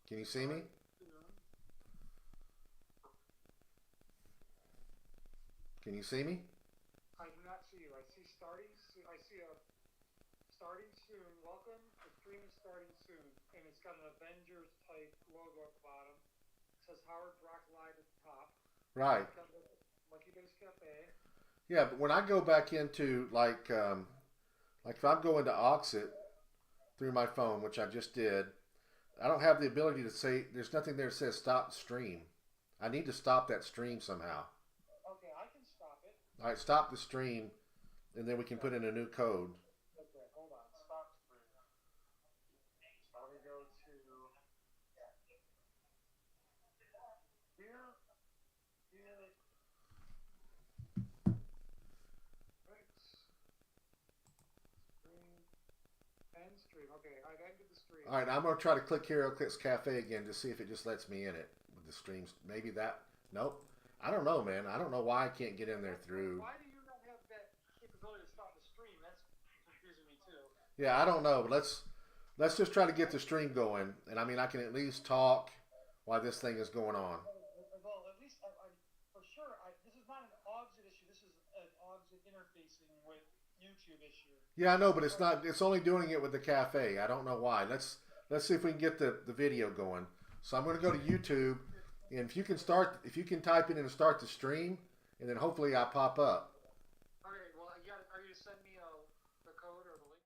Can you see me? Can you see me? I do not see you. I see starting soon. I see a starting soon. Welcome. The stream is starting soon. And it's got an Avengers type logo at the bottom. It says Howard Rock Live at the top. Right. It's got Lucky Base Cafe. Yeah, but when I go back into like if I'm going to Oxit through my phone, which I just did, I don't have the ability to say. There's nothing there that says stop stream. I need to stop that stream somehow. Okay, I can stop it. All right, stop the stream, and then we can Okay. put in a new code. Okay, hold on. Stop stream. So let me go to here, here, fix, stream, end stream. Okay, I've ended the stream. All right, I'm gonna try to click Heroclix Cafe again to see if it just lets me in it with the streams. Maybe that. Nope. I don't know, man. I don't know why I can't get in there through. Why do you not have that capability to stop the stream? That's confusing me too. Yeah, I don't know. But let's just try to get the stream going, and I mean I can at least talk while this thing is going on. Well, at least I'm for sure. This is not an OGSIT issue. This is an OGSIT interfacing with YouTube issue. Yeah, I know, but it's not. It's only doing it with the cafe. I don't know why. Let's see if we can get the video going. So I'm going to go to YouTube, and if you can type in and start the stream, and then hopefully I pop up. Okay, well, are you to send me the code or the link?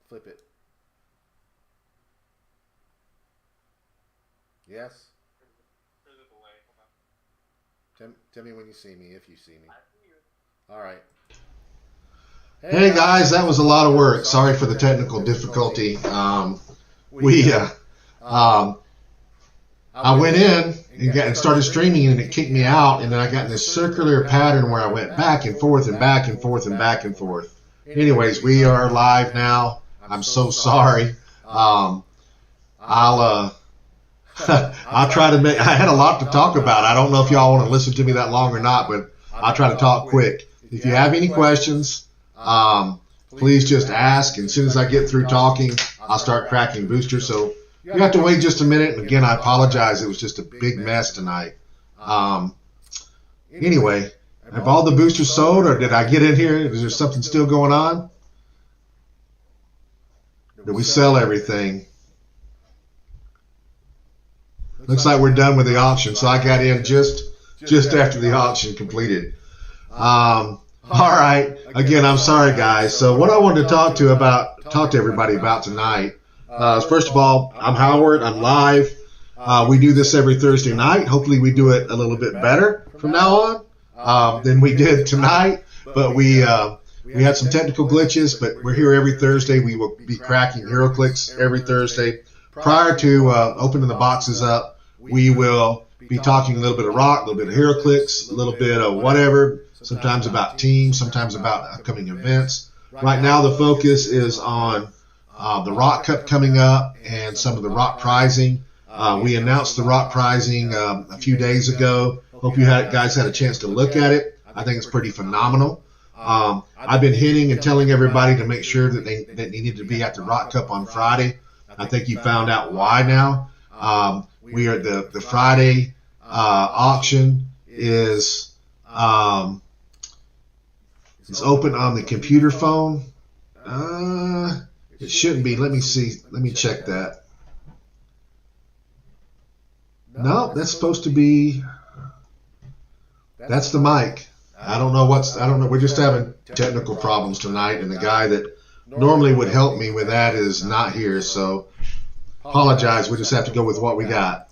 Flip it. Yes. There's a delay. Hold on. Tell me when you see me, if you see me. All right. Hey guys, that was a lot of work. Sorry for the technical difficulty. I went in and started streaming, and it kicked me out, and then I got in this circular pattern where I went back and forth and back and forth and back and forth. Anyways, we are live now. I'm so sorry. I'll try to make. I had a lot to talk about. I don't know if y'all want to listen to me that long or not, but I'll try to talk quick. If you have any questions, please just ask. And as soon as I get through talking, I'll start cracking boosters. So you have to wait just a minute. And again, I apologize. It was just a big mess tonight. Anyway, have all the boosters sold, or did I get in here? Is there something still going on? Did we sell everything? Looks like we're done with the auction. So I got in just after the auction completed. All right. Again, I'm sorry, guys. So what I wanted to talk to everybody about tonight is, first of all, I'm Howard. I'm live. We do this every Thursday night. Hopefully we do it a little bit better from now on than we did tonight. But we had some technical glitches, but we're here every Thursday. We will be cracking Heroclix every Thursday. Prior to opening the boxes up, we will be talking a little bit of rock, a little bit of Heroclix, a little bit of whatever, sometimes about teams, sometimes about upcoming events. Right now the focus is on the Rock Cup coming up and some of the rock prizing. We announced the rock prizing a few days ago. Hope you guys had a chance to look at it. I think it's pretty phenomenal. I've been hinting and telling everybody to make sure that they needed to be at the Rock Cup on Friday. I think you found out why now. We are the Friday auction is it's open on the computer phone. It shouldn't be. Let me see. Let me check that. No, that's supposed to be. That's the mic. I don't know. We're just having technical problems tonight, and the guy that normally would help me with that is not here. So apologize. We just have to go with what we got.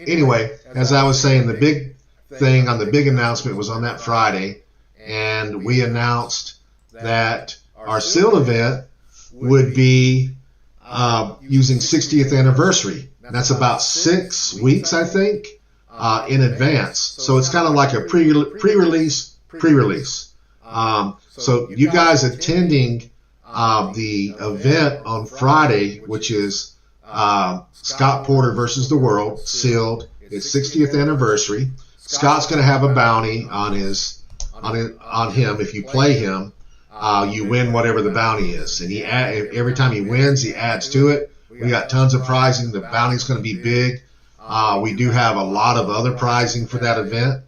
Anyway, as I was saying, the big thing on the big announcement was on that Friday, and we announced that our seal event would be using 60th anniversary. That's about 6 weeks, I think, in advance. So it's kind of like a pre-release. So you guys attending the event on Friday, which is Scott Porter versus the World, sealed. It's 60th anniversary. Scott's going to have a bounty on him. If you play him, you win whatever the bounty is, and every time he wins, he adds to it. We got tons of prizing. The bounty's going to be big. We do have a lot of other prizing for that event.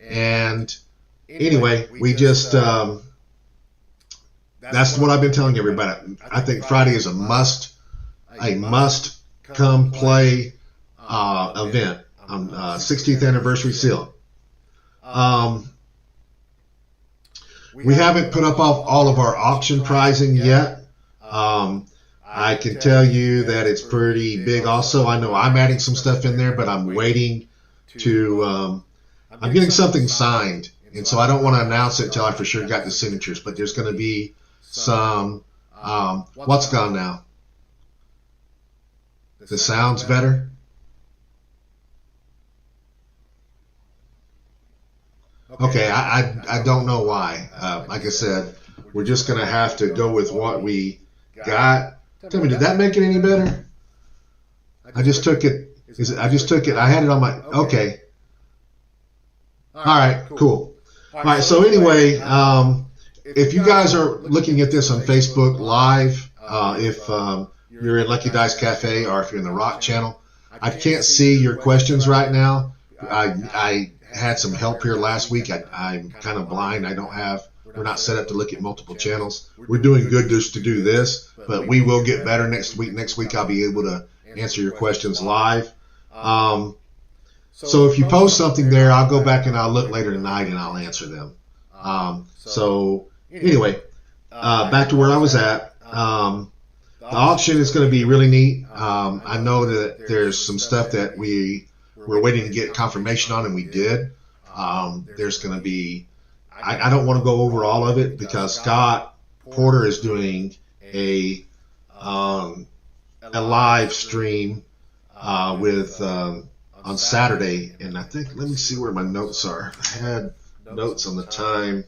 And anyway, we just that's what I've been telling everybody. I think Friday is a must come play event on 60th anniversary seal. We haven't put up all of our auction prizing yet. I can tell you that it's pretty big also. I know I'm adding some stuff in there, but I'm waiting to I'm getting something signed, and so I don't want to announce it until I for sure got the signatures, but there's going to be some what's gone now? The sound's better? Okay, I don't know why. Like I said, we're just going to have to go with what we got. Tell me, did that make it any better? I just took it. I had it on my. Okay. All right. Cool. All right. So anyway, if you guys are looking at this on Facebook Live, if you're in Lucky Dice Cafe or if you're in the Rock Channel, I can't see your questions right now. I had some help here last week. I'm kind of blind. We're not set up to look at multiple channels. We're doing good just to do this, but we will get better next week. Next week I'll be able to answer your questions live. So if you post something there, I'll go back and I'll look later tonight and I'll answer them. So anyway, back to where I was at. The auction is going to be really neat. I know that there's some stuff that we're waiting to get confirmation on, and we did. There's going to be, I don't want to go over all of it because Scott Porter is doing a live stream with on Saturday, and I think, let me see where my notes are. I had notes on the time.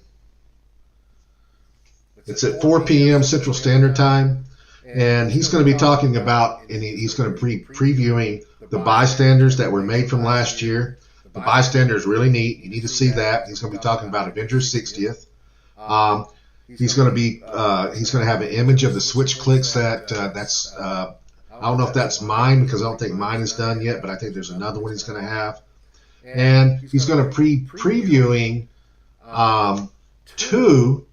It's at 4 p.m. Central Standard Time, and he's going to be talking about, and he's going to be previewing the bystanders that were made from last year. The bystander is really neat. You need to see that. He's going to be talking about Avengers 60th. He's going to have an image of the switch clicks that's I don't know if that's mine because I don't think mine is done yet, but I think there's another one he's going to have. And he's going to previewing two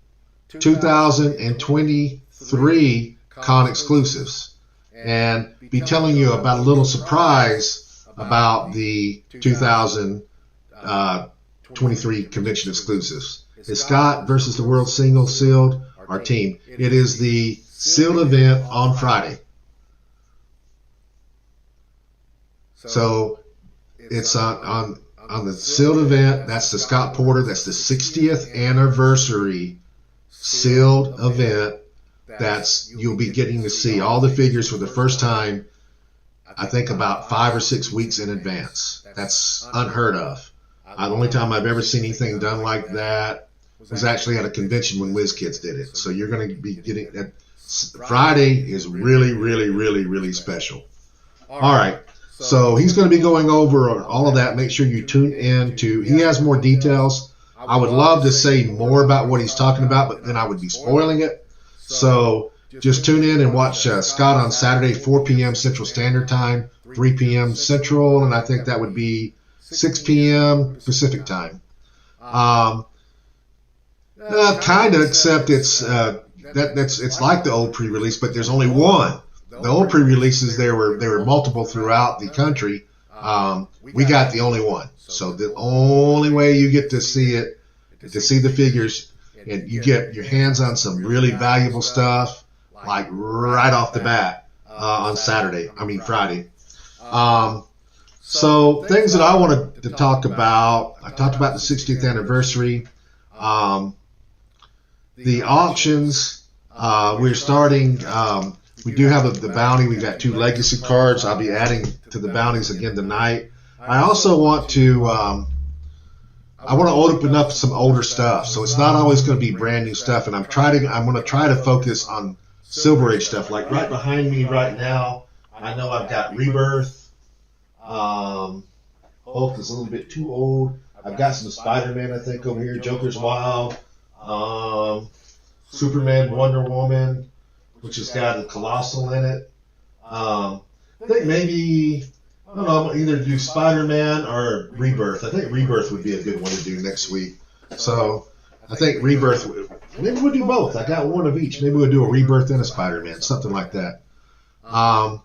2023 con exclusives and be telling you about a little surprise about the 2023 convention exclusives. It's Scott versus the World Single Sealed, our team. It is the sealed event on Friday. So it's on the sealed event. That's the Scott Porter. That's the 60th anniversary sealed event. You'll be getting to see all the figures for the first time, I think about 5 or 6 weeks in advance. That's unheard of. The only time I've ever seen anything done like that was actually at a convention when WizKids did it. So you're going to be getting that. Friday is really, really, really, really special. All right. So he's going to be going over all of that. Make sure you tune in to, he has more details. I would love to say more about what he's talking about, but then I would be spoiling it. So just tune in and watch Scott on Saturday, 4 p.m. Central Standard Time, 3 p.m. Central, and I think that would be 6 p.m. Pacific Time. Kind of, except it's it's like the old pre-release, but there's only one. The old pre-releases, there were multiple throughout the country. We got the only one. So the only way you get to see it, to see the figures, and you get your hands on some really valuable stuff, like right off the bat on Friday. So things that I wanted to talk about, I talked about the 60th anniversary. The auctions, we're starting, we do have the bounty. We've got 2 legacy cards. I'll be adding to the bounties again tonight. I also want to open up some older stuff. So it's not always going to be brand new stuff. And I'm going to try to focus on Silver Age stuff. Like right behind me right now, I know I've got Rebirth. Hulk is a little bit too old. I've got some Spider-Man, I think, over here. Joker's Wild. Superman, Wonder Woman, which has got a Colossal in it. I think maybe, I don't know, either do Spider-Man or Rebirth. I think Rebirth would be a good one to do next week. So I think Rebirth, maybe we'll do both. I got one of each. Maybe we'll do a Rebirth and a Spider-Man, something like that. How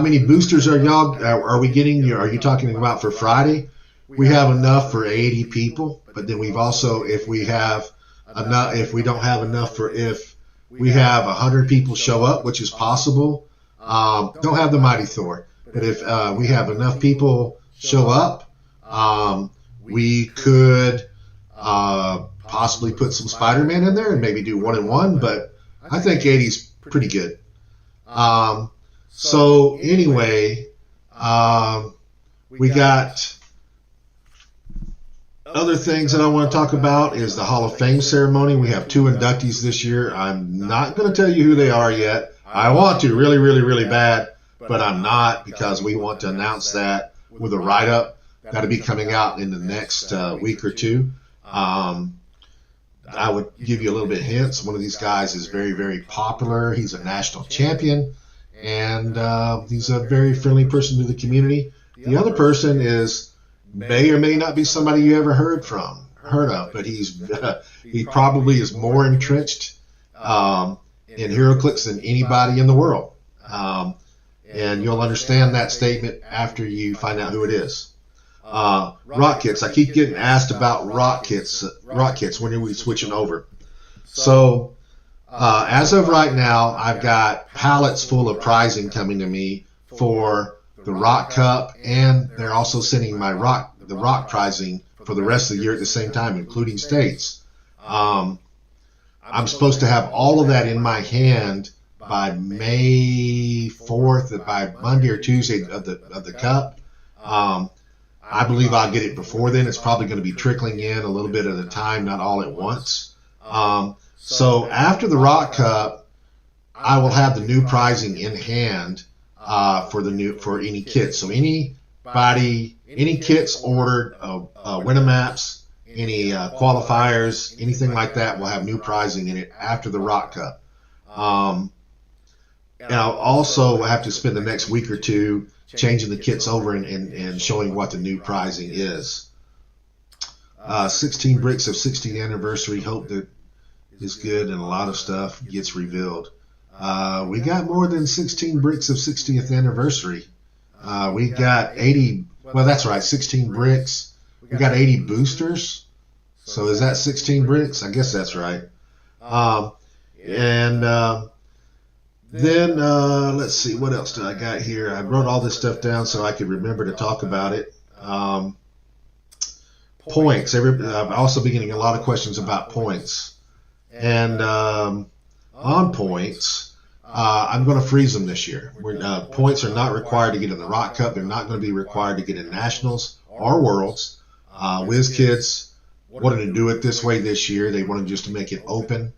many boosters are we getting? Are you talking about for Friday? We have enough for 80 people, but then we've also, if we don't have enough if we have 100 people show up, which is possible, don't have the Mighty Thor, but if we have enough people show up, we could possibly put some Spider-Man in there and maybe do 1-in-1, but I think 80's pretty good. So anyway, we got other things that I want to talk about is the Hall of Fame ceremony. We have 2 inductees this year. I'm not going to tell you who they are yet. I want to really, really, really bad, but I'm not, because we want to announce that with a write-up. That'll be coming out in the next week or 2. I would give you a little bit of hints. One of these guys is very, very popular. He's a national champion, and he's a very friendly person to the community. The other person may or may not be somebody you ever heard of, but he probably is more entrenched in Heroclix than anybody in the world. And you'll understand that statement after you find out who it is. rock kits. I keep getting asked about rock kits. When are we switching over? So as of right now, I've got pallets full of prizing coming to me for the Rock Cup, and they're also sending the rock prizing for the rest of the year at the same time, including states. I'm supposed to have all of that in my hand by May 4th, by Monday or Tuesday of the Cup. I believe I'll get it before then. It's probably going to be trickling in a little bit at a time, not all at once. So after the Rock Cup, I will have the new prizing in hand for any kits. So any kits ordered, Winamaps, any qualifiers, anything like that will have new prizing in it after the Rock Cup. And I'll also have to spend the next week or two changing the kits over and showing what the new prizing is. 16 bricks of 60th anniversary. Hope that is good, and a lot of stuff gets revealed. We got more than 16 bricks of 60th anniversary. We got 80. Well, that's right, 16 bricks. We got 80 boosters. So is that 16 bricks? I guess that's right. Then let's see, what else do I got here? I wrote all this stuff down so I could remember to talk about it. Points. I've also been getting a lot of questions about points. And on points, I'm going to freeze them this year. Points are not required to get in the Rock Cup. They're not going to be required to get in Nationals or Worlds. WizKids wanted to do it this way this year. They wanted just to make it open.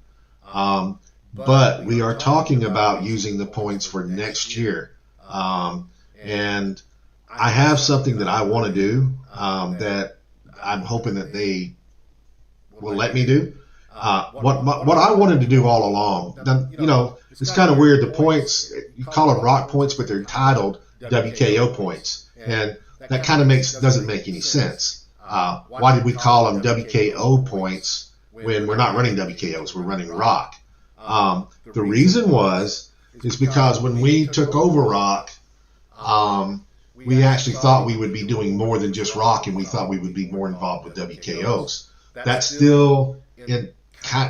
But we are talking about using the points for next year. And I have something that I want to do that I'm hoping that they will let me do. What I wanted to do all along, now, it's kind of weird. The points, you call them rock points, but they're titled WKO points. And that kind of doesn't make any sense. Why did we call them WKO points when we're not running WKOs? We're running rock. The reason is because when we took over rock, we actually thought we would be doing more than just rock, and we thought we would be more involved with WKOs. That's still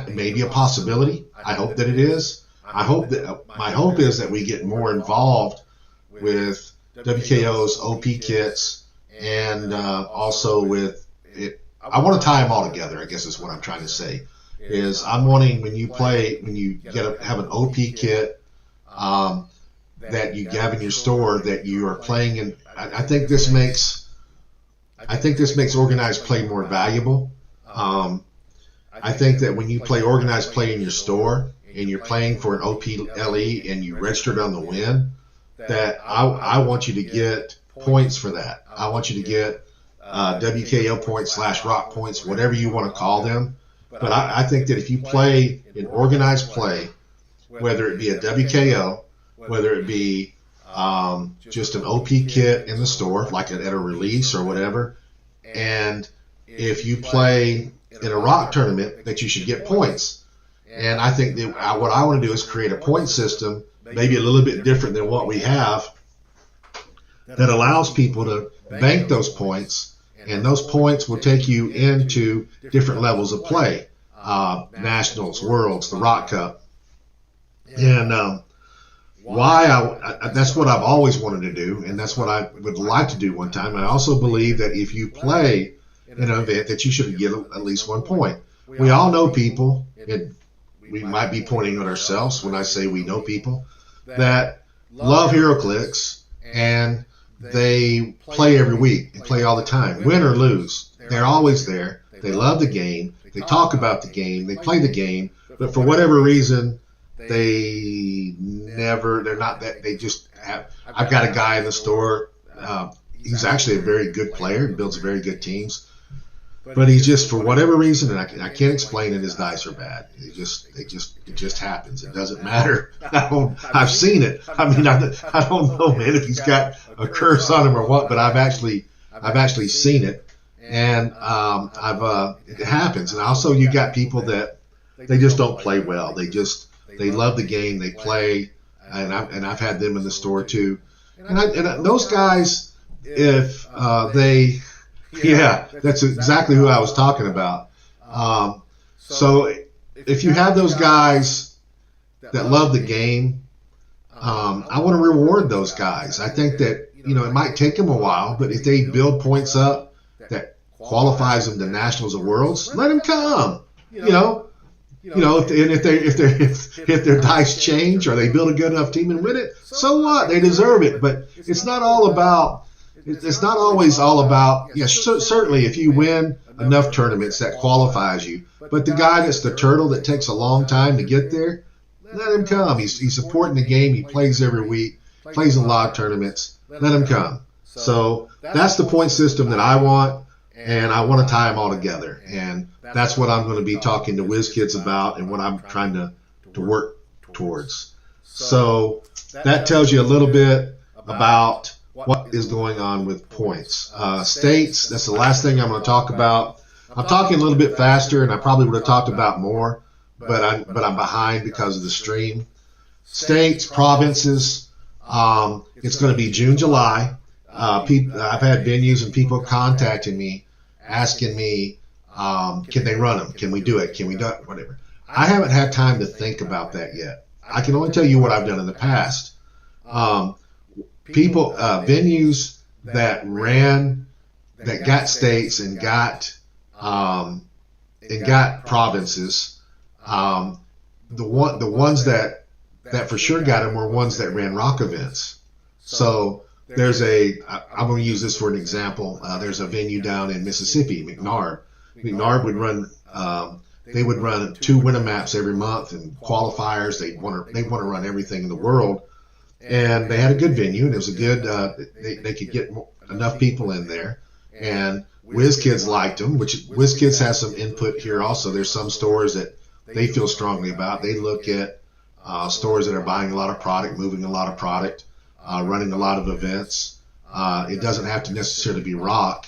maybe a possibility. I hope that it is. My hope is that we get more involved with WKOs, OP kits, and also with it. I want to tie them all together, I guess is what I'm trying to say. Is I'm wanting when you have an OP kit that you have in your store that you are playing in. I think this makes organized play more valuable. I think that when you play organized play in your store and you're playing for an OP LE and you registered on the win, that I want you to get points for that. I want you to get WKO points / rock points, whatever you want to call them. But I think that if you play in organized play, whether it be a WKO, whether it be just an OP kit in the store, like at a release or whatever, and if you play in a rock tournament, that you should get points. And I think that what I want to do is create a point system, maybe a little bit different than what we have, that allows people to bank those points, and those points will take you into different levels of play, Nationals, Worlds, the Rock Cup. And that's what I've always wanted to do, and that's what I would like to do one time. I also believe that if you play in an event, that you should get at least 1 point. We all know people, and we might be pointing at ourselves when I say we know people, that love Heroclix, and they play every week. They play all the time, win or lose. They're always there. They love the game. They talk about the game. They play the game. But for whatever reason, they're not that. They just have. I've got a guy in the store. He's actually a very good player and builds very good teams. But he's just, for whatever reason, and I can't explain it, his dice are bad. It just happens. It doesn't matter. I've seen it. I mean, I don't know, man, if he's got a curse on him or what, but I've actually seen it, and it happens. And also, you got people that they just don't play well. They love the game. They play, and I've had them in the store too. And those guys, if Yeah, that's exactly who I was talking about. So if you have those guys that love the game, I want to reward those guys. I think that, it might take them a while, but if they build points up that qualifies them to nationals or worlds, let them come. If their dice change or they build a good enough team and win it, so what? They deserve it. But it's not all about. It's not always all about. Certainly if you win enough tournaments that qualifies you. But the guy that's the turtle that takes a long time to get there, let him come. He's supporting the game. He plays every week, plays in a lot of tournaments. Let him come. So that's the point system that I want, and I want to tie them all together. And that's what I'm going to be talking to WizKids about and what I'm trying to work towards. So that tells you a little bit about what is going on with points. States, that's the last thing I'm going to talk about. I'm talking a little bit faster, and I probably would have talked about more, but I'm behind because of the stream. States, provinces, it's going to be June, July. I've had venues and people contacting me, asking me, can they run them? Can we do it? Can we do it? Whatever. I haven't had time to think about that yet. I can only tell you what I've done in the past. Venues that got states and got provinces. The ones that for sure got them were ones that ran rock events. So I'm going to use this for an example. There's a venue down in Mississippi, McNarb. McNarb would run. They would run 2 winter maps every month and qualifiers. They want to run everything in the world, and they had a good venue, and it was a good. They could get enough people in there, and WizKids liked them. Which WizKids has some input here also. There's some stores that they feel strongly about. They look at stores that are buying a lot of product, moving a lot of product, running a lot of events. It doesn't have to necessarily be rock.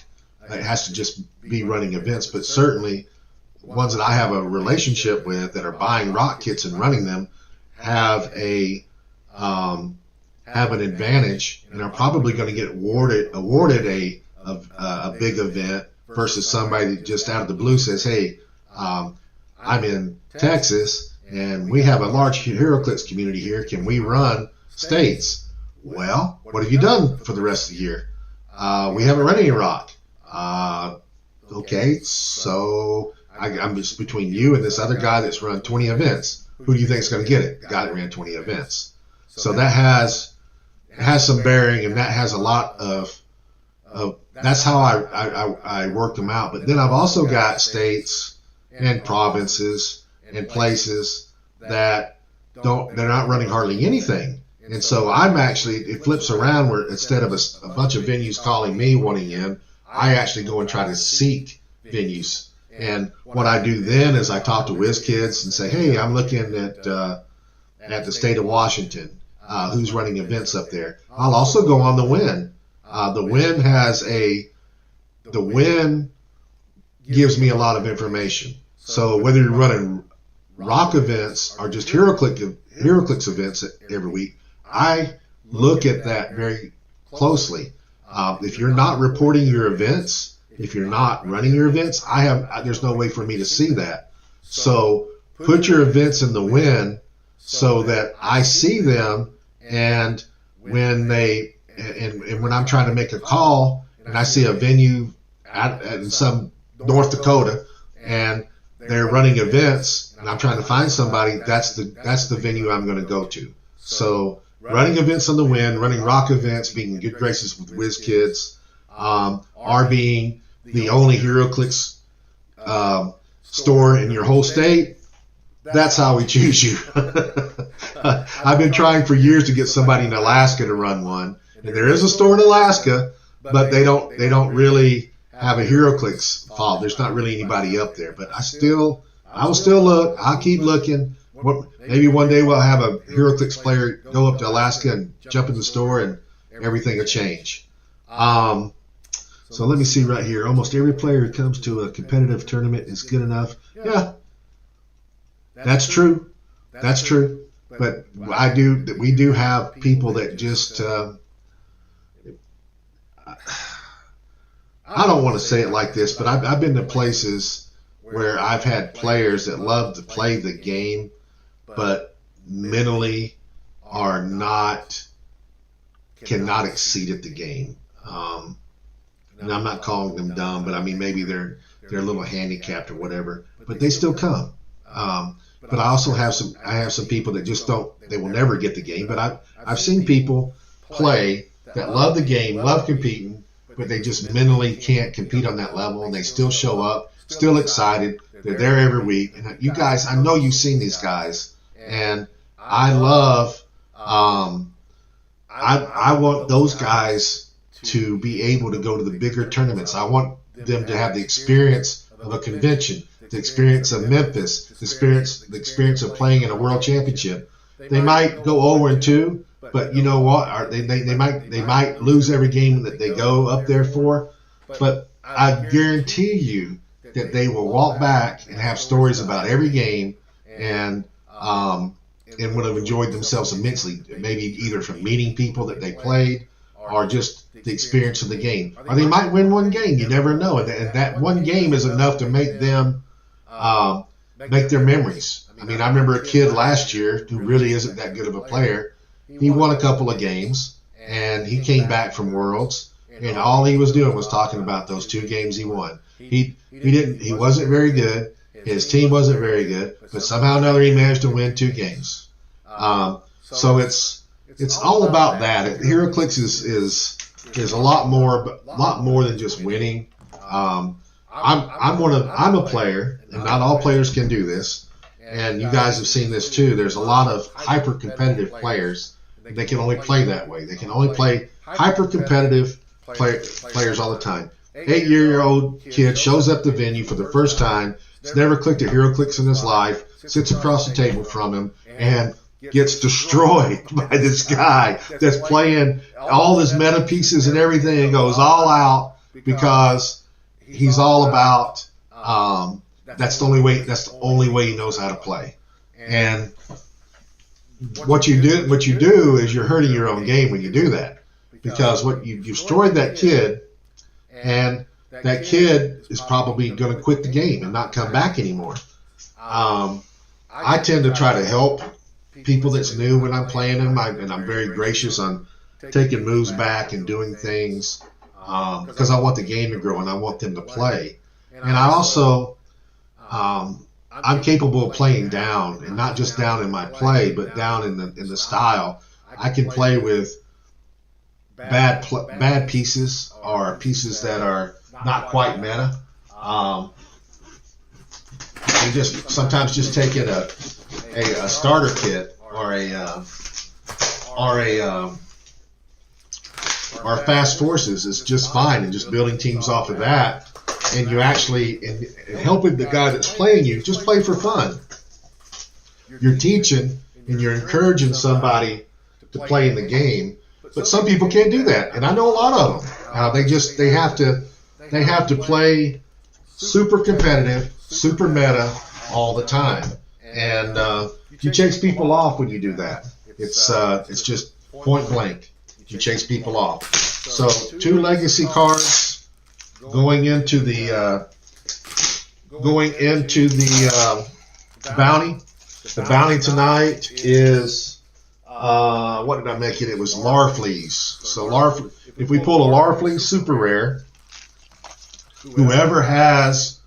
It has to just be running events, but certainly ones that I have a relationship with that are buying rock kits and running them have an advantage and are probably going to get awarded a big event versus somebody that just out of the blue says, hey, I'm in Texas and we have a large Heroclix community here. Can we run states? Well, what have you done for the rest of the year? We haven't run any rock. Okay, so I'm just between you and this other guy that's run 20 events. Who do you think is going to get it? The guy that ran 20 events. So that has some bearing, and that has a lot of that's how I work them out. But then I've also got states and provinces and places that they're not running hardly anything. And so it flips around where instead of a bunch of venues calling me wanting in, I actually go and try to seek venues. And what I do then is I talk to WizKids and say, hey, I'm looking at the state of Washington. Who's running events up there? I'll also go on the Win. The Win gives me a lot of information. So whether you're running rock events or just Heroclix events every week, I look at that very closely. If you're not reporting your events, if you're not running your events, there's no way for me to see that. So put your events in the Win so that I see them, and when when I'm trying to make a call and I see a venue in some North Dakota and they're running events and I'm trying to find somebody, that's the venue I'm going to go to. So running events on the Win, running rock events, being in good graces with WizKids, are being the only Heroclix store in your whole state. That's how we choose you. I've been trying for years to get somebody in Alaska to run one, and there is a store in Alaska, but they don't really have a Heroclix follow. There's not really anybody up there, but I will still look. I'll keep looking. Maybe one day we'll have a Heroclix player go up to Alaska and jump in the store, and everything will change. So let me see right here. Almost every player who comes to a competitive tournament is good enough. Yeah, that's true. That's true. But we do have people that just, I don't want to say it like this, but I've been to places where I've had players that love to play the game, but mentally are cannot exceed at the game. And I'm not calling them dumb, but I mean maybe they're a little handicapped or whatever, but they still come. But I also have some people that just they will never get the game. But I've seen people play that love the game, love competing, but they just mentally can't compete on that level, and they still show up, still excited. They're there every week. And you guys, I know you've seen these guys, and I love. I want those guys to be able to go to the bigger tournaments. I want them to have the experience of a convention, the experience of Memphis, the experience of playing in a world championship. They might go 0-2, but you know what? They might lose every game that they go up there for. But I guarantee you that they will walk back and have stories about every game and would have enjoyed themselves immensely. Maybe either from meeting people that they played or just the experience of the game. Or they might win one game. You never know. And that one game is enough to make them make their memories. I mean, I remember a kid last year who really isn't that good of a player. He won a couple of games, and he came back from Worlds, and all he was doing was talking about those 2 games he won. He wasn't very good. His team wasn't very good, but somehow or another he managed to win 2 games. So it's all about that. Heroclix is a lot more than just winning. I'm a player, and not all players can do this. And you guys have seen this too. There's a lot of hyper-competitive players. They can only play that way. They can only play hyper-competitive players all the time. 8-year-old kid shows up the venue for the first time. He's never clicked a Heroclix in his life. Sits across the table from him and gets destroyed by this guy that's playing all his meta pieces and everything, and goes all out because he's all about. That's the only way he knows how to play. And what you do is you're hurting your own game when you do that, because what you've destroyed that kid, and that kid is probably going to quit the game and not come back anymore. I tend to try to help people that's new when I'm playing them, and I'm very gracious on taking moves back and doing things because I want the game to grow and I want them to play. And I also, I'm capable of playing down, and not just down in my play, but down in the style. I can play with bad pieces or pieces that are not quite meta. And just sometimes just taking a starter kit or fast forces is just fine, and just building teams off of that. And you actually, and helping the guy that's playing you, just play for fun. You're teaching and you're encouraging somebody to play in the game, but some people can't do that, and I know a lot of them. They have to play super competitive, super meta all the time, and you chase people off when you do that. It's just point blank. You chase people off. So 2 legacy cards. Going into the bounty. The bounty tonight is what did I make it? It was Larfleeze. So if we pull a Larfleeze super rare, whoever has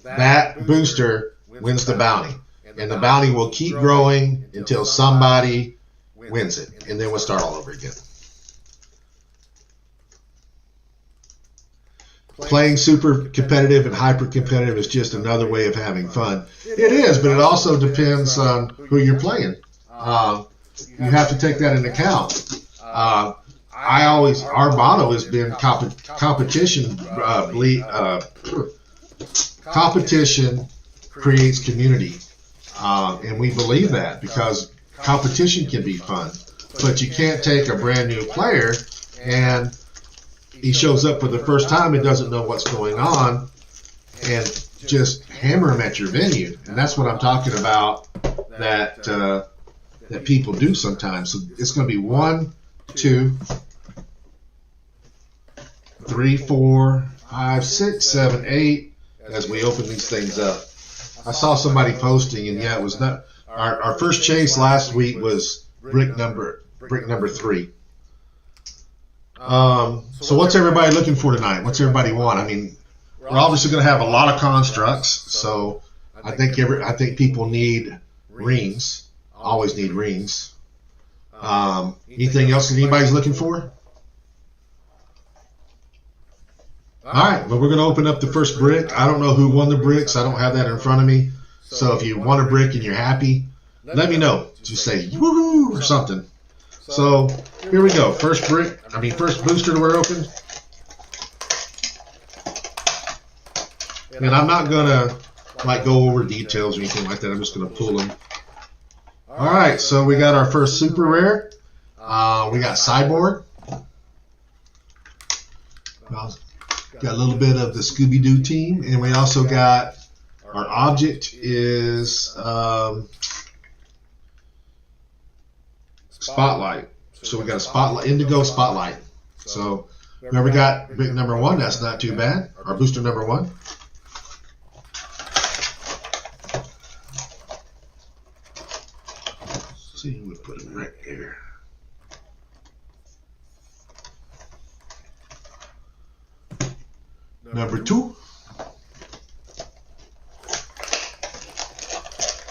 that booster wins the bounty, and the bounty will keep growing until somebody wins it, and then we'll start all over again. Playing super competitive and hyper competitive is just another way of having fun. It is, but it also depends on who you're playing. You have to take that into account. Our motto has been competition. Competition creates community, and we believe that because competition can be fun. But you can't take a brand new player and he shows up for the first time and doesn't know what's going on and just hammer him at your venue. And that's what I'm talking about that people do sometimes. So it's going to be 1, 2, 3, 4, 5, 6, 7, 8 as we open these things up. I saw somebody posting, and yeah, it was not our first chase last week was brick number 3. So what's everybody looking for tonight? What's everybody want? I mean, we're obviously going to have a lot of constructs, so I think people need rings. Always need rings. Anything else that anybody's looking for? All right, well, we're going to open up the first brick. I don't know who won the bricks. I don't have that in front of me. So if you want a brick and you're happy, let me know. Just say woohoo or something. So here we go. First booster that we're opening. And I'm not going to go over details or anything like that. I'm just going to pull them. All right, so we got our first super rare. We got Cyborg. Got a little bit of the Scooby-Doo team, and we also got our object is Spotlight. So we got a Spotlight, Indigo Spotlight. So whoever got big number 1, that's not too bad. Our booster number 1. Let's see, we'll put him right there. Number 2.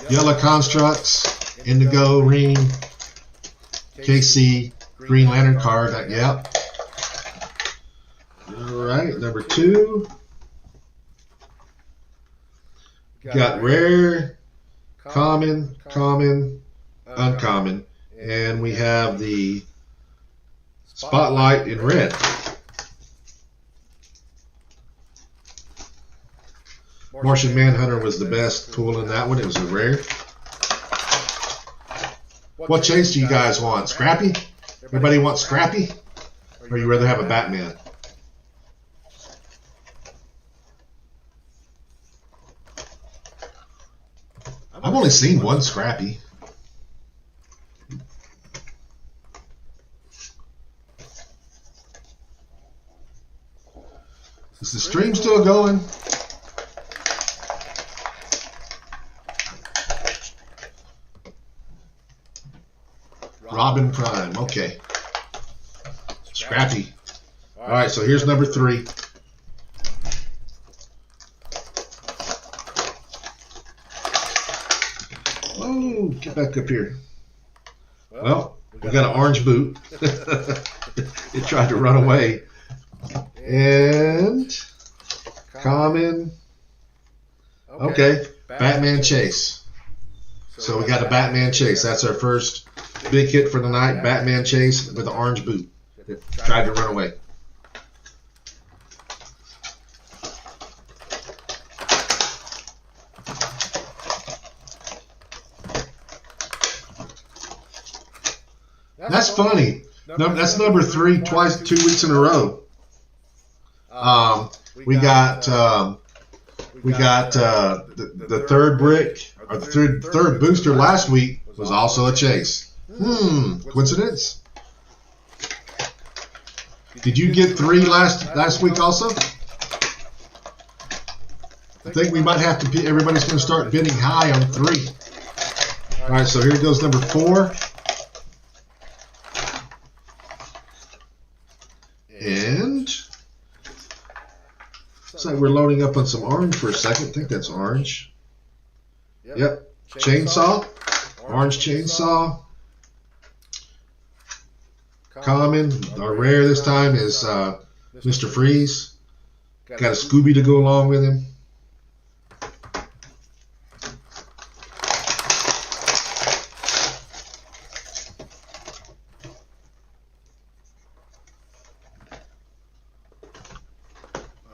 Yellow Constructs, Indigo Ring, KC, Green Lantern card. Yep. All right, number 2. Got Rare, Common, Uncommon, and we have the Spotlight in red. Martian Manhunter was the best pull in that one. It was a rare. What chase do you guys want? Scrappy? Everybody want Scrappy? Or you rather have a Batman? I've only seen one Scrappy. Is the stream still going? Robin Prime, okay. Scrappy. All right, so here's number 3. Oh, get back up here. Well, we got an orange boot. It tried to run away. And common. Okay, Batman Chase. So we got a Batman Chase. That's our first big hit for the night. Batman Chase with the orange boot. It tried to run away. That's funny. That's number 3 twice, 2 weeks in a row. We got the third brick, or the third booster last week was also a chase. Coincidence? Did you get 3 last week also? I think we might have to. Everybody's going to start bidding high on 3. All right, so here goes number 4. And looks like we're loading up on some orange for a second. I think that's orange. Yep. Chainsaw. Orange Chainsaw. Common. Our rare this time is Mr. Freeze. Got a Scooby to go along with him.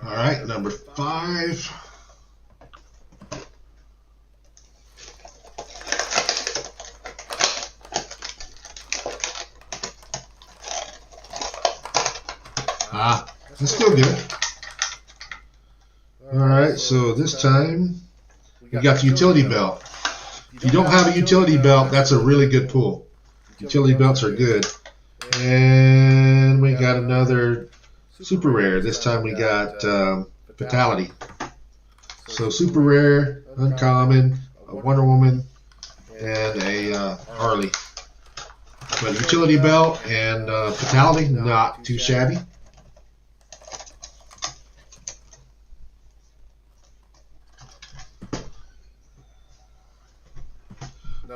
All right, number 5. That's still good. All right, so this time we got the utility belt. If you don't have a utility belt, that's a really good pull. Utility belts are good. And we got another super rare. This time we got Fatality. So super rare, uncommon, a Wonder Woman, and a Harley. But utility belt and Fatality, not too shabby.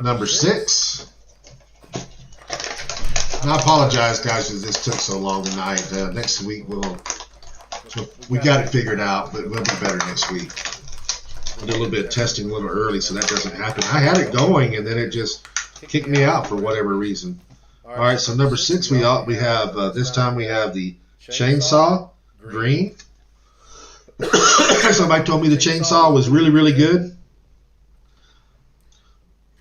Number 6. And I apologize, guys, that this took so long tonight. Next week we got it figured out, but we'll be better next week. I did a little bit of testing a little early, so that doesn't happen. I had it going, and then it just kicked me out for whatever reason. All right, so number 6, we have this time we have the chainsaw green. Somebody told me the chainsaw was really, really good.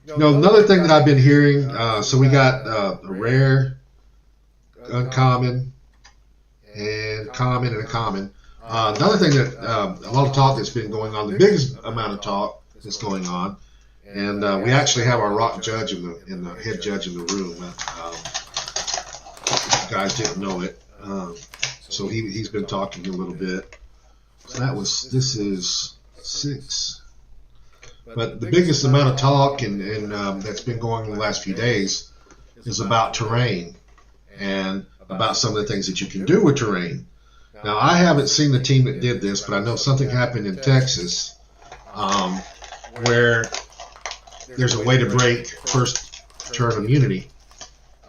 Another thing that I've been hearing, so we got a rare, uncommon, and common, and a common. Another thing that a lot of talk that's been going on, the biggest amount of talk that's going on, and we actually have our rock judge in the head judge in the room. You guys didn't know it, so he's been talking a little bit. So this is 6. But the biggest amount of talk and that's been going in the last few days is about terrain and about some of the things that you can do with terrain. Now, I haven't seen the team that did this, but I know something happened in Texas where there's a way to break first turn immunity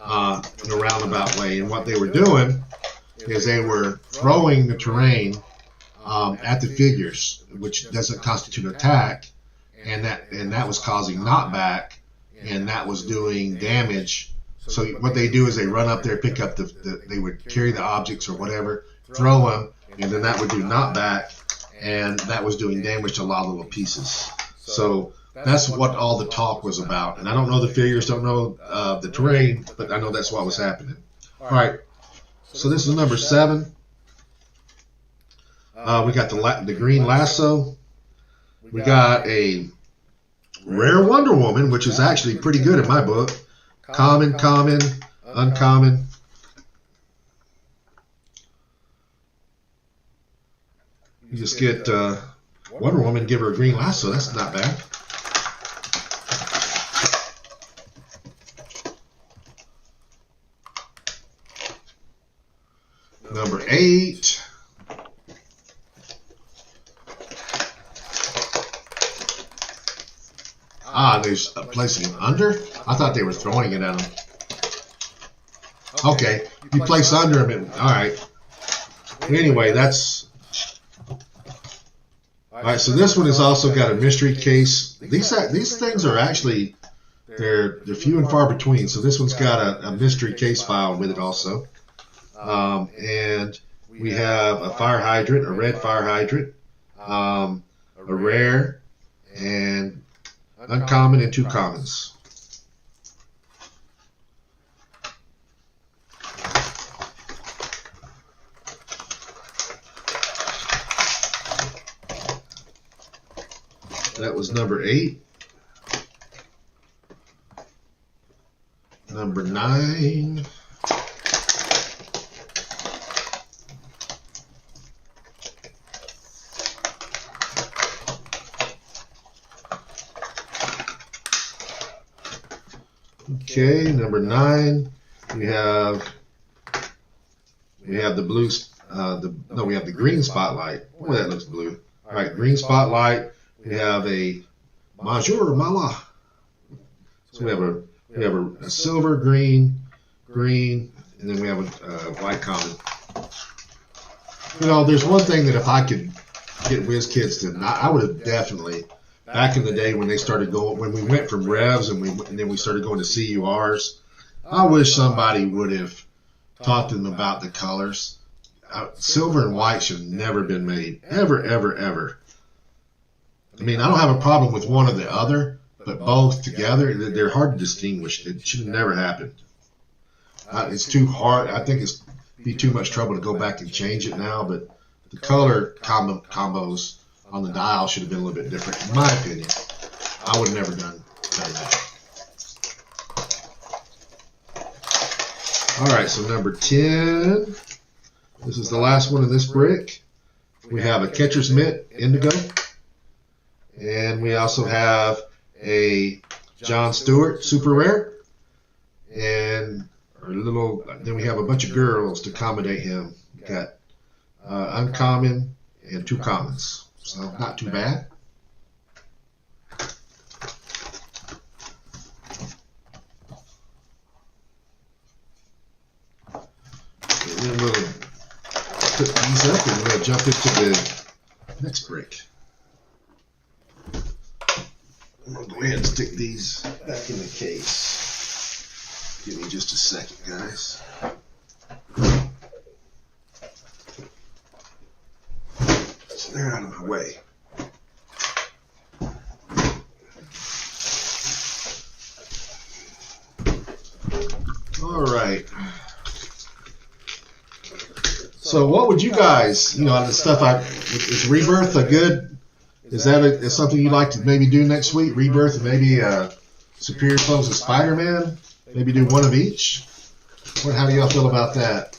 in a roundabout way. And what they were doing is they were throwing the terrain at the figures, which doesn't constitute an attack. And that was causing knockback, and that was doing damage. So what they do is they run up there, pick up they would carry the objects or whatever, throw them, and then that would do knockback, and that was doing damage to a lot of little pieces. So that's what all the talk was about. And I don't know the figures, don't know the terrain, but I know that's what was happening. All right, so this is number 7. We got the green lasso. We got a rare Wonder Woman, which is actually pretty good in my book. Common, common, uncommon. You just get Wonder Woman, give her a green lasso. That's not bad. Number 8. There's placing it under. I thought they were throwing it at him. Okay, you place under him. All right. Anyway, that's all right. So this one has also got a mystery case. These things are actually they're few and far between. So this one's got a mystery case file with it also. And we have a fire hydrant, a red fire hydrant, a rare, and uncommon, and 2 commons. That was number 8. Number 9. Okay, number 9, we have the blue, we have the green spotlight. Oh, that looks blue. All right, green spotlight. We have a Major Mala. So we have a silver, green, and then we have a white common. There's one thing that if I could get WizKids to, I would have definitely. Back in the day when they started going, when we went from revs and then we started going to CURs, I wish somebody would have taught them about the colors. Silver and white should have never been made, ever, ever, ever. I mean, I don't have a problem with one or the other, but both together, they're hard to distinguish. It should have never happened. It's too hard. I think it's be too much trouble to go back and change it now, but the color combos on the dial should have been a little bit different, in my opinion. I would have never done better than that. All right, so number 10, This is the last one in this brick. We have a Catcher's Mitt Indigo. And we also have a John Stewart Super Rare. And then we have a bunch of girls to accommodate him. We got uncommon and 2 commons. So not too bad. And then we'll put these up and we'll jump into the next brick. I'm going to go ahead and stick these back in the case. Give me just a second, guys. So they're out of my way. All right. So what would you guys, on the stuff is Rebirth a good, is that is something you'd like to maybe do next week? Rebirth and maybe Superior Foes of Spider-Man? Maybe do one of each? How do y'all feel about that?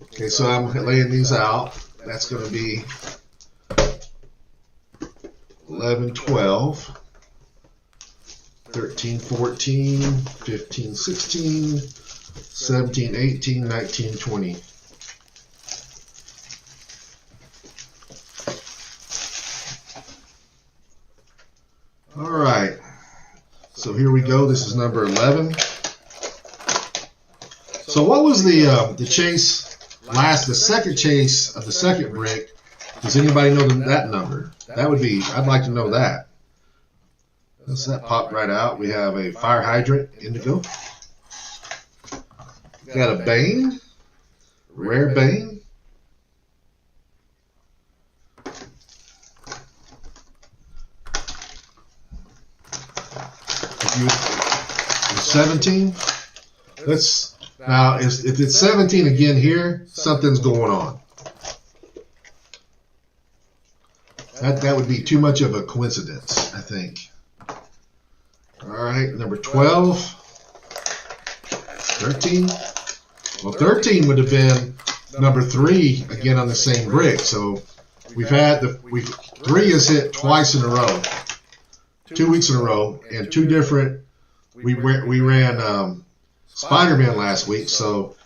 Okay, so I'm laying these out. That's going to be 11, 12. 13, 14, 15, 16, 17, 18, 19, 20. All right. So here we go. This is number 11. So what was the chase the second chase of the second brick? Does anybody know that number? That would be, I'd like to know that. So that popped right out. We have a Fire Hydrant Indigo. Got a Bane. Rare Bane. If you 17. Now if it's 17 again here, something's going on. That would be too much of a coincidence, I think. All right, number 12, 13. Well, 13 would have been number 3 again on the same brick. So we've had 3 has hit twice in a row, 2 weeks in a row, and 2 different. We ran Spider-Man last week, so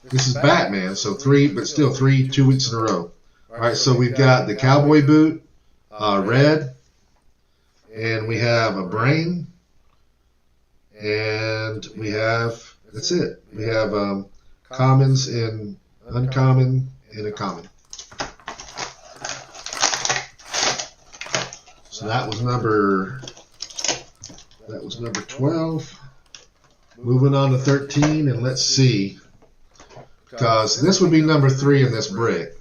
this is Batman. So 3, but still 3, 2 weeks in a row. All right, so we've got the Cowboy Boot, red, and we have a Brain. And we have, that's it. We have commons and uncommon and a common. So that was number 12. Moving on to 13, and let's see. Because this would be number 3 in this brick.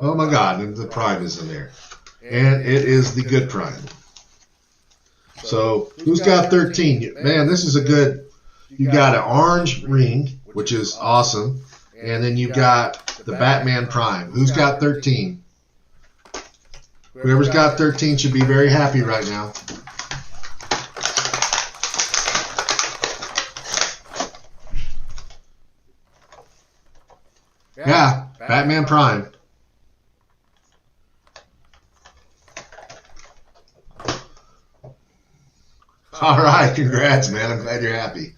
Oh my God, and the Prime is in there. And it is the good Prime. So, who's got 13? Man, this is a good, you got an orange ring, which is awesome. And then you've got the Batman Prime. Who's got 13? Whoever's got 13 should be very happy right now. Yeah, Batman Prime. All right, congrats, man. I'm glad you're happy.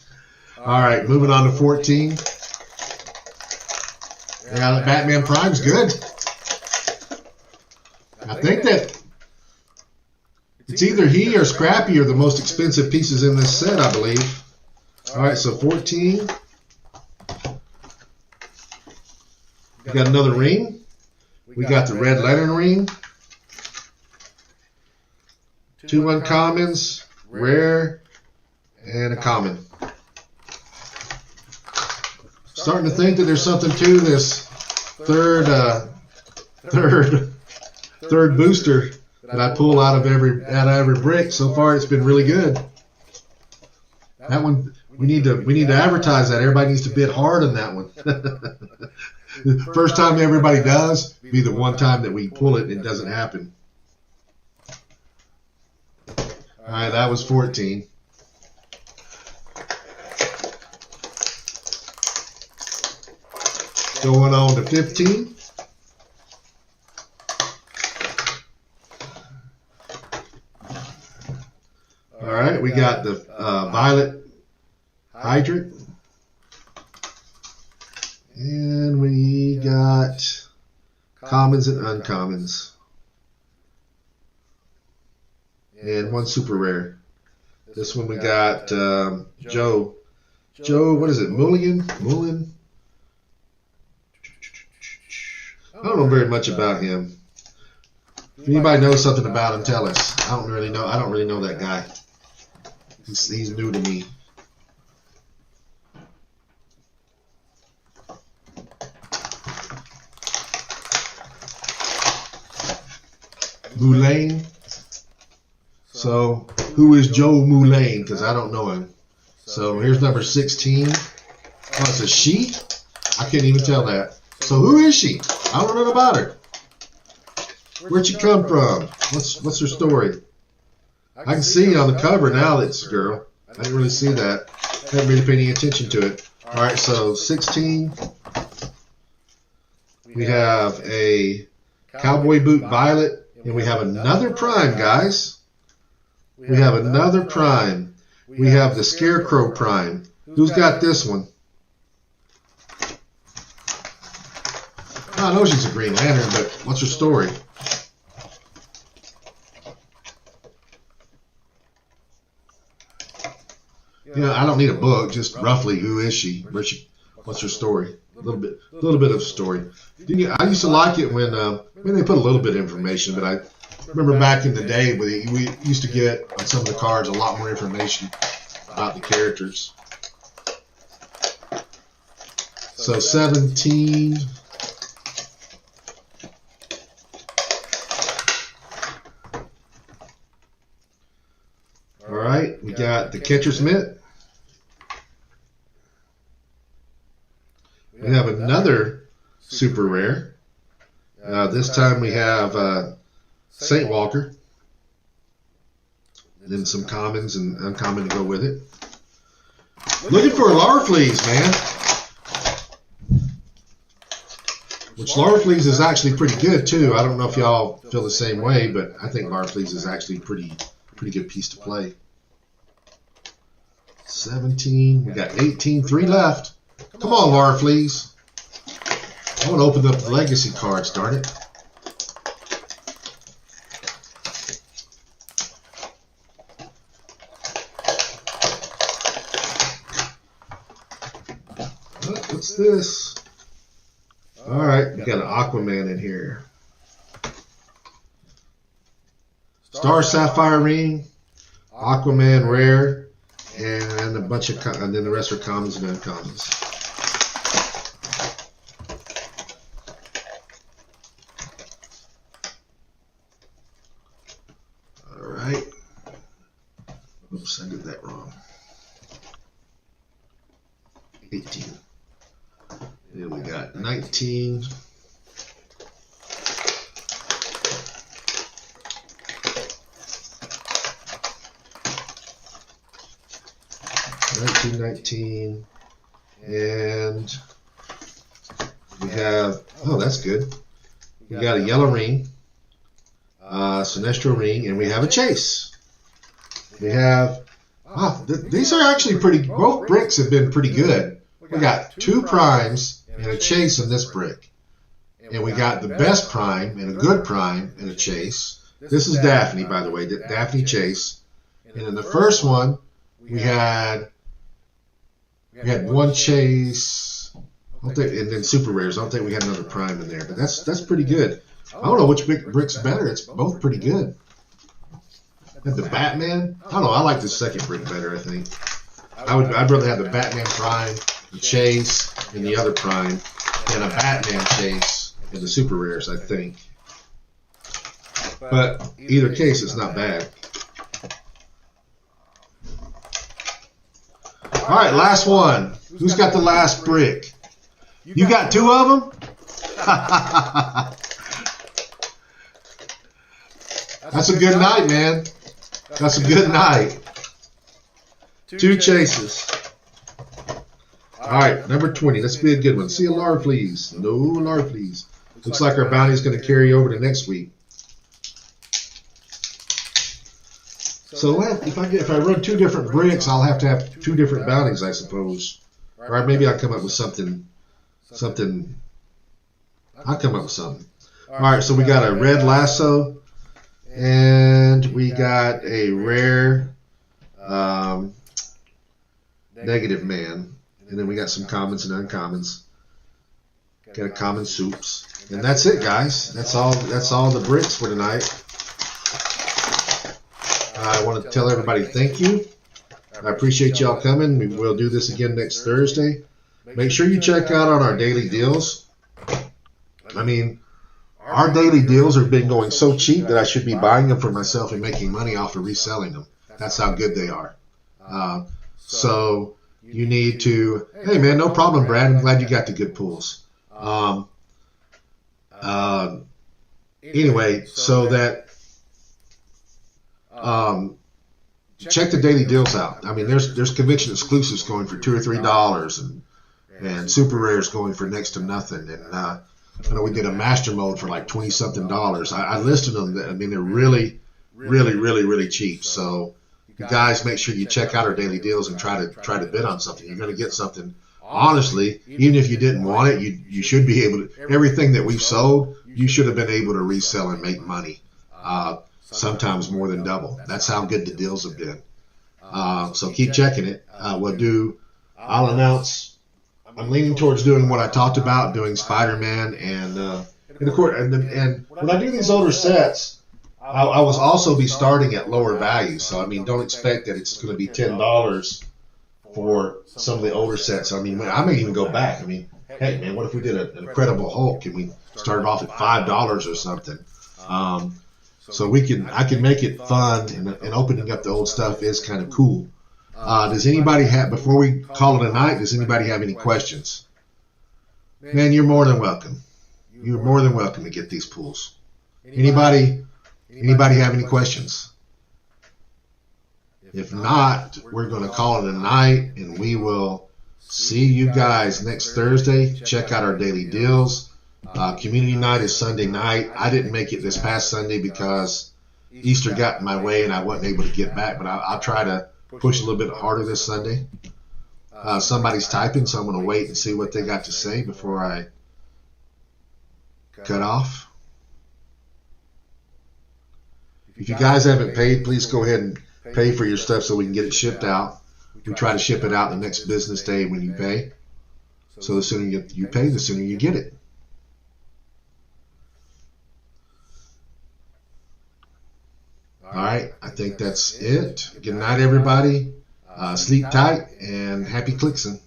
All right, moving on to 14. Yeah, the Batman Prime's good. I think that it's either he or Scrappy are the most expensive pieces in this set, I believe. All right, so 14. We got another ring. We got the Red Lantern ring. 2 uncommons, rare, and a common. Starting to think that there's something to this third booster that I pull out of every brick. So far, it's been really good. That one, We need to advertise that. Everybody needs to bid hard on that one. First time everybody does, be the one time that we pull it and it doesn't happen. All right, that was 14. Going on to 15. All right, we got the violet hydrant. And we got commons and uncommons. And one super rare. This one we got Joe. Joe, what is it? Mulligan? I don't know very much about him. If anybody knows something about him, tell us. I don't really know that guy. He's new to me. Moulin. So, who is Joe Moulin? Because I don't know him. So, here's number 16. Oh, it's a she? I can't even tell that. So, who is she? I don't know about her. Where'd she come from? What's her story? I can see on the cover now that it's a girl. I didn't really see that. I haven't really paid any attention to it. All right, so 16. We have a cowboy boot violet, and we have another prime, guys. We have another prime. We have the scarecrow prime. Who's got this one? I know she's a Green Lantern, but what's her story? Yeah, I don't need a book. Just roughly, who is she? What's her story? A little bit of story. I used to like it when they put a little bit of information, but I remember back in the day we used to get on some of the cards a lot more information about the characters. So 17. All right, we got the catcher's mitt. We have another super rare. This time we have Saint Walker. And then some commons and uncommon to go with it. Looking for Heroclix, man. Which Heroclix is actually pretty good too. I don't know if y'all feel the same way, but I think Heroclix is actually a pretty good piece to play. 17. We got 18. 3 left. Come on, Heroclix. I want to open up the legacy cards, darn it. What's this? Alright, we got an Aquaman in here. Star Sapphire Ring, Aquaman Rare, and a bunch of, and then the rest are commons and uncommons. Alright. Oops, I did that wrong. 18. Then we got 19. And we have, oh, that's good. We got a yellow ring, Sinestro ring, and we have a chase. We have, these are actually pretty, both bricks have been pretty good. We got 2 primes and a chase in this brick. And we got the best prime and a good prime and a chase. This is Daphne, by the way, Daphne Chase. And in the first one, we had 1 chase, and then super rares. I don't think we had another prime in there, but that's pretty good. I don't know which brick's better. It's both pretty good. And the Batman, I don't know. I like the second brick better. I think I'd rather have the Batman prime, the chase, and the other prime than a Batman chase and the super rares. I think, but either case, it's not bad. All right, last one. Who's got the last brick? You got 2 of them? That's a good night, man. That's a good night. 2 chases. All right, number 20. Let's be a good one. See a Lord, please. No Lord, please. Looks like our bounty is going to carry over to next week. So if I run 2 different bricks, I'll have to have 2 different bounties, I suppose. Or maybe I'll come up with something. I'll come up with something. All right, so we got a red lasso, and we got a rare negative man, and then we got some commons and uncommons. Got a common soups, and that's it, guys. That's all the bricks for tonight. I want to tell everybody thank you. I appreciate y'all coming. We will do this again next Thursday. Make sure you check out on our daily deals. I mean, our daily deals have been going so cheap that I should be buying them for myself and making money off of reselling them. That's how good they are. So you need to, hey man, no problem, Brad. I'm glad you got the good pools. Anyway, so that check the daily deals out. I mean, there's conviction exclusives going for $2 or $3, and super rares going for next to nothing. And I know we did a master mode for like $20-something. I listed them. I mean, they're really, really, really, really cheap. So you guys make sure you check out our daily deals and try to bid on something. You're going to get something. Honestly, even if you didn't want it, you should be able to. Everything that we've sold, you should have been able to resell and make money. Sometimes more than double. That's how good the deals have been. So keep checking it. I'll announce. I'm leaning towards doing what I talked about, doing Spider-Man, and of course, and when I do these older sets, I will also be starting at lower values. So I mean, don't expect that it's going to be $10 for some of the older sets. I mean, I may even go back. I mean, hey man, what if we did an Incredible Hulk and we started off at $5 or something? So I can make it fun, and opening up the old stuff is kind of cool. Does anybody have, before we call it a night, does anybody have any questions? Man, you're more than welcome. You're more than welcome to get these pools. Anybody have any questions? If not, we're going to call it a night, and we will see you guys next Thursday. Check out our daily deals. Community night is Sunday night. I didn't make it this past Sunday because Easter got in my way and I wasn't able to get back, but I'll try to push a little bit harder this Sunday. Somebody's typing, so I'm going to wait and see what they got to say before I cut off. If you guys haven't paid, please go ahead and pay for your stuff so we can get it shipped out. We try to ship it out the next business day when you pay. So the sooner you pay, the sooner you get it. All right, I think that's it. Good night, everybody. Sleep tight and happy clicksing.